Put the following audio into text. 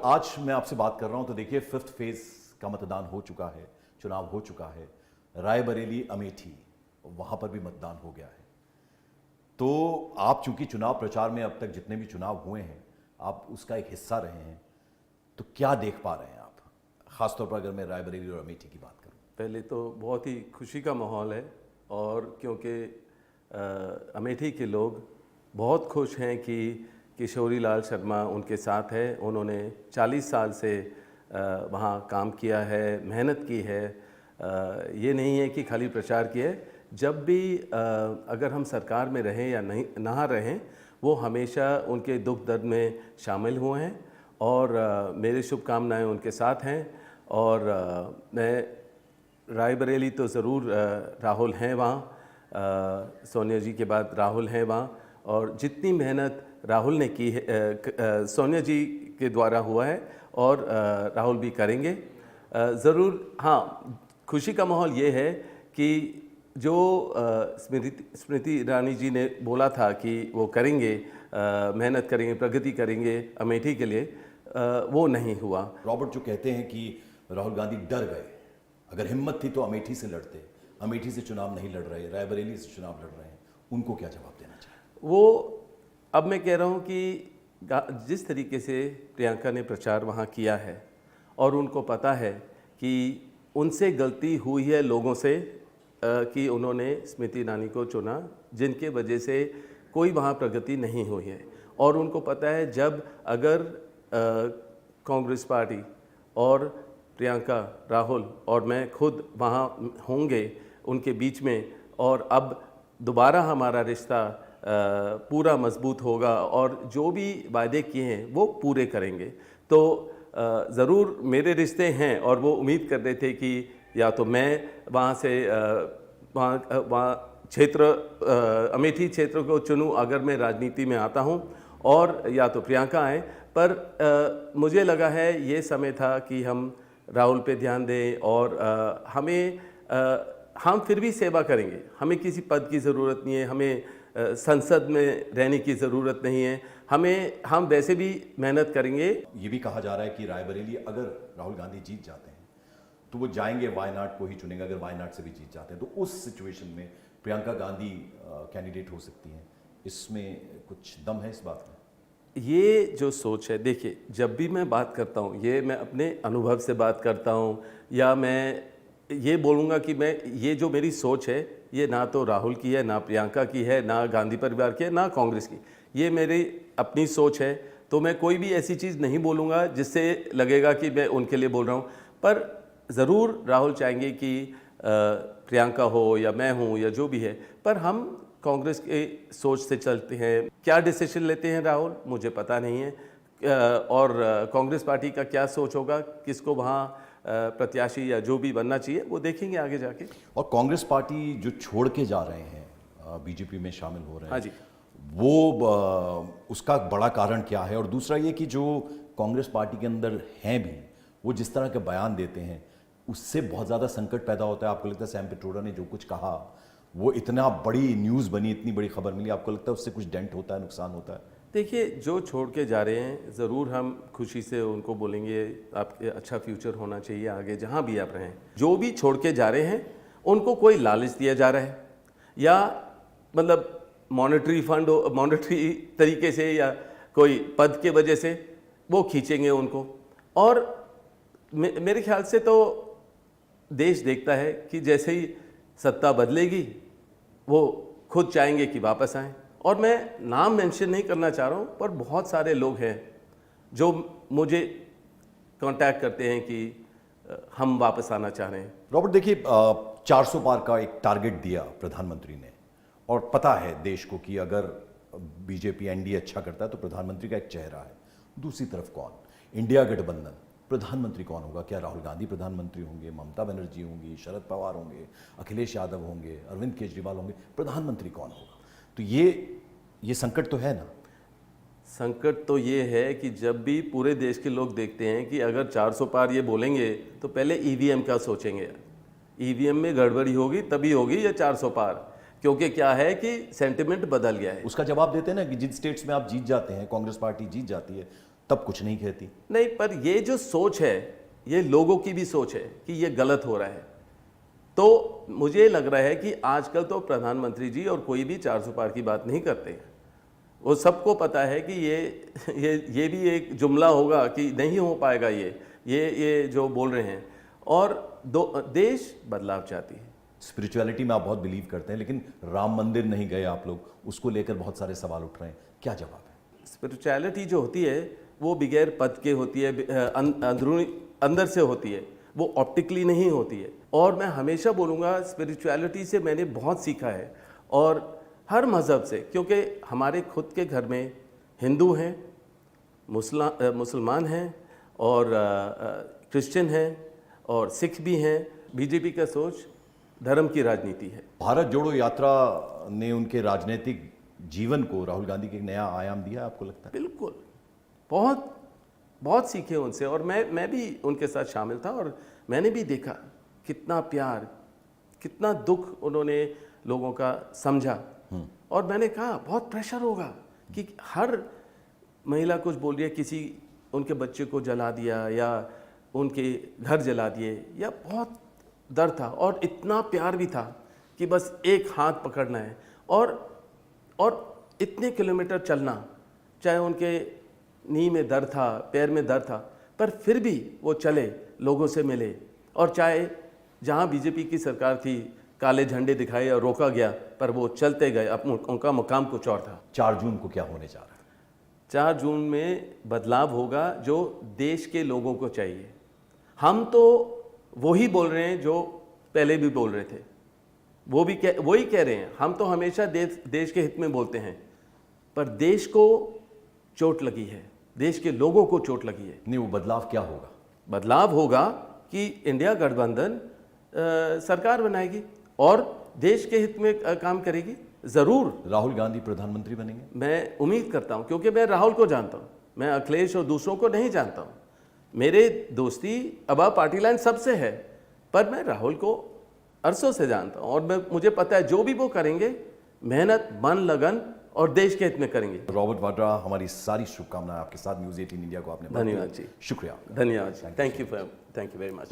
आज मैं आपसे बात कर रहा हूं तो देखिए 5th फेज का मतदान हो चुका है, चुनाव हो चुका है। रायबरेली, अमेठी, वहां पर भी मतदान हो गया है। तो आप चूंकि चुनाव प्रचार में अब तक जितने भी चुनाव हुए हैं आप उसका एक हिस्सा रहे हैं, तो क्या देख पा रहे हैं आप, खासतौर पर अगर मैं रायबरेली और अमेठी की बात करूं? पहले तो बहुत ही खुशी का माहौल है, और क्योंकि अमेठी के लोग बहुत खुश हैं कि किशोरी लाल शर्मा उनके साथ है। उन्होंने 40 साल से वहाँ काम किया है, मेहनत की है। ये नहीं है कि खाली प्रचार किया है। जब भी अगर हम सरकार में रहें या नहीं ना रहें, वो हमेशा उनके दुख दर्द में शामिल हुए हैं, और मेरी शुभकामनाएं उनके साथ हैं। और मैं रायबरेली तो ज़रूर, राहुल हैं वहाँ, सोनिया जी के बाद राहुल हैं वहाँ, और जितनी मेहनत राहुल ने की है सोनिया जी के द्वारा हुआ है, और राहुल भी करेंगे ज़रूर। हाँ, खुशी का माहौल ये है कि जो स्मृति ईरानी जी ने बोला था कि वो करेंगे, मेहनत करेंगे, प्रगति करेंगे अमेठी के लिए, वो नहीं हुआ। रॉबर्ट जो कहते हैं कि राहुल गांधी डर गए, अगर हिम्मत थी तो अमेठी से लड़ते, अमेठी से चुनाव नहीं लड़ रहे, रायबरेली से चुनाव लड़ रहे हैं, उनको क्या जवाब देना चाहिए? वो अब मैं कह रहा हूँ कि जिस तरीके से प्रियंका ने प्रचार वहाँ किया है, और उनको पता है कि उनसे गलती हुई है लोगों से, कि उन्होंने स्मृति ईरानी को चुना, जिनके वजह से कोई वहाँ प्रगति नहीं हुई है। और उनको पता है जब अगर कांग्रेस पार्टी और प्रियंका, राहुल और मैं खुद वहाँ होंगे उनके बीच में, और अब दोबारा हमारा रिश्ता पूरा मजबूत होगा, और जो भी वायदे किए हैं वो पूरे करेंगे। तो ज़रूर मेरे रिश्ते हैं, और वो उम्मीद कर रहे थे कि या तो मैं वहाँ से वहाँ क्षेत्र, अमेठी क्षेत्र को चुनूँ अगर मैं राजनीति में आता हूँ, और या तो प्रियंका आए। पर मुझे लगा है ये समय था कि हम राहुल पे ध्यान दें, और हम फिर भी सेवा करेंगे। हमें किसी पद की ज़रूरत नहीं है, हमें संसद में रहने की ज़रूरत नहीं है, हम वैसे भी मेहनत करेंगे। ये भी कहा जा रहा है कि रायबरेली अगर राहुल गांधी जीत जाते हैं तो वो जाएंगे वायनाड को ही चुनेंगे, अगर वायनाड से भी जीत जाते हैं तो उस सिचुएशन में प्रियंका गांधी कैंडिडेट हो सकती हैं। इसमें कुछ दम है इस बात में? ये जो सोच है, देखिए, जब भी मैं बात करता हूँ, ये मैं अपने अनुभव से बात करता हूँ, या मैं ये बोलूँगा कि ये जो मेरी सोच है, ये ना तो राहुल की है, ना प्रियंका की है, ना गांधी परिवार की है, ना कांग्रेस की, ये मेरी अपनी सोच है। तो मैं कोई भी ऐसी चीज़ नहीं बोलूँगा जिससे लगेगा कि मैं उनके लिए बोल रहा हूँ। पर ज़रूर राहुल चाहेंगे कि प्रियंका हो या मैं हूँ या जो भी है, पर हम कांग्रेस के सोच से चलते हैं। क्या डिसीजन लेते हैं राहुल, मुझे पता नहीं है, और कांग्रेस पार्टी का क्या सोच होगा, किसको वहाँ प्रत्याशी या जो भी बनना चाहिए, वो देखेंगे आगे जाके। और कांग्रेस पार्टी जो छोड़ के जा रहे हैं, बीजेपी में शामिल हो रहे हैं, हाँ जी, वो उसका बड़ा कारण क्या है? और दूसरा ये कि जो कांग्रेस पार्टी के अंदर हैं भी, वो जिस तरह के बयान देते हैं उससे बहुत ज़्यादा संकट पैदा होता है। आपको लगता है सैम पिट्रोडा ने जो कुछ कहा, वो इतना बड़ी न्यूज़ बनी, इतनी बड़ी खबर मिली, आपको लगता है उससे कुछ डेंट होता है, नुकसान होता है? देखिए, जो छोड़ के जा रहे हैं ज़रूर हम खुशी से उनको बोलेंगे आपके अच्छा फ्यूचर होना चाहिए आगे जहाँ भी आप रहें। जो भी छोड़ के जा रहे हैं उनको कोई लालच दिया जा रहा है, या मतलब मॉनेटरी तरीके से, या कोई पद के वजह से वो खींचेंगे उनको। और मेरे ख्याल से तो देश देखता है कि जैसे ही सत्ता बदलेगी वो खुद चाहेंगे कि वापस आएँ। और मैं नाम मेंशन नहीं करना चाह रहा हूँ, पर बहुत सारे लोग हैं जो मुझे कांटेक्ट करते हैं कि हम वापस आना चाह रहे हैं। रॉबर्ट, देखिए, 400 पार का एक टारगेट दिया प्रधानमंत्री ने, और पता है देश को कि अगर बीजेपी एनडीए अच्छा करता है तो प्रधानमंत्री का एक चेहरा है। दूसरी तरफ कौन? इंडिया गठबंधन, प्रधानमंत्री कौन होगा? क्या राहुल गांधी प्रधानमंत्री होंगे, ममता बनर्जी होंगी, शरद पवार होंगे, अखिलेश यादव होंगे, अरविंद केजरीवाल होंगे? प्रधानमंत्री कौन होगा? तो ये संकट तो है ना। संकट तो ये है कि जब भी पूरे देश के लोग देखते हैं कि अगर 400 पार ये बोलेंगे तो पहले ईवीएम का सोचेंगे। ईवीएम में गड़बड़ी होगी तभी होगी ये 400 पार, क्योंकि क्या है कि सेंटिमेंट बदल गया है। उसका जवाब देते हैं ना कि जिन स्टेट्स में आप जीत जाते हैं, कांग्रेस पार्टी जीत जाती है, तब कुछ नहीं कहती। नहीं, पर ये जो सोच है ये लोगों की भी सोच है कि ये गलत हो रहा है। तो मुझे लग रहा है कि आजकल तो प्रधानमंत्री जी और कोई भी 400 पार की बात नहीं करते। वो सबको पता है कि ये भी एक जुमला होगा कि नहीं हो पाएगा ये जो बोल रहे हैं। और देश बदलाव चाहती है। स्पिरिचुअलिटी में आप बहुत बिलीव करते हैं, लेकिन राम मंदिर नहीं गए आप लोग, उसको लेकर बहुत सारे सवाल उठ रहे हैं, क्या जवाब है? स्पिरिचुअलिटी जो होती है वो बगैर पद के होती है, अंदरूनी अंदर से होती है, वो ऑप्टिकली नहीं होती है। और मैं हमेशा बोलूँगा स्पिरिचुअलिटी से मैंने बहुत सीखा है, और हर मज़हब से, क्योंकि हमारे खुद के घर में हिंदू हैं, मुसलमान हैं और क्रिश्चियन हैं और सिख भी हैं। बीजेपी का सोच धर्म की राजनीति है। भारत जोड़ो यात्रा ने उनके राजनीतिक जीवन को, राहुल गांधी के एक नया आयाम दिया, आपको लगता है? बिल्कुल, बहुत बहुत सीखे उनसे। और मैं भी उनके साथ शामिल था, और मैंने भी देखा कितना प्यार, कितना दुख उन्होंने लोगों का समझा। और मैंने कहा बहुत प्रेशर होगा कि हर महिला कुछ बोल रही है, किसी उनके बच्चे को जला दिया या उनके घर जला दिए, या बहुत डर था और इतना प्यार भी था कि बस एक हाथ पकड़ना है। और इतने किलोमीटर चलना, चाहे उनके नी में दर्द था, पैर में दर्द था, पर फिर भी वो चले, लोगों से मिले। और चाहे जहाँ बीजेपी की सरकार थी, काले झंडे दिखाए और रोका गया, पर वो चलते गए, उनका मुकाम कुछ और था। 4 जून को क्या होने जा रहा है? 4 जून में बदलाव होगा जो देश के लोगों को चाहिए। हम तो वही बोल रहे हैं जो पहले भी बोल रहे थे, वही कह रहे हैं। हम तो हमेशा देश के हित में बोलते हैं, पर देश को चोट लगी है, देश के लोगों को चोट लगी है। नहीं, वो बदलाव क्या होगा? बदलाव होगा कि इंडिया गठबंधन सरकार बनाएगी और देश के हित में काम करेगी। ज़रूर राहुल गांधी प्रधानमंत्री बनेंगे? मैं उम्मीद करता हूं, क्योंकि मैं राहुल को जानता हूं, मैं अखिलेश और दूसरों को नहीं जानता हूं। मेरे दोस्ती अबा पार्टी लाइन सबसे है, पर मैं राहुल को अरसों से जानता हूं, और मुझे पता है जो भी वो करेंगे मेहनत, मन, लगन और देश के हित में करेंगे। रॉबर्ट वाड्रा, हमारी सारी शुभकामनाएं आपके साथ। न्यूज़ 18 इंडिया को आपने धन्यवाद जी। शुक्रिया। धन्यवाद जी। Thank you very much.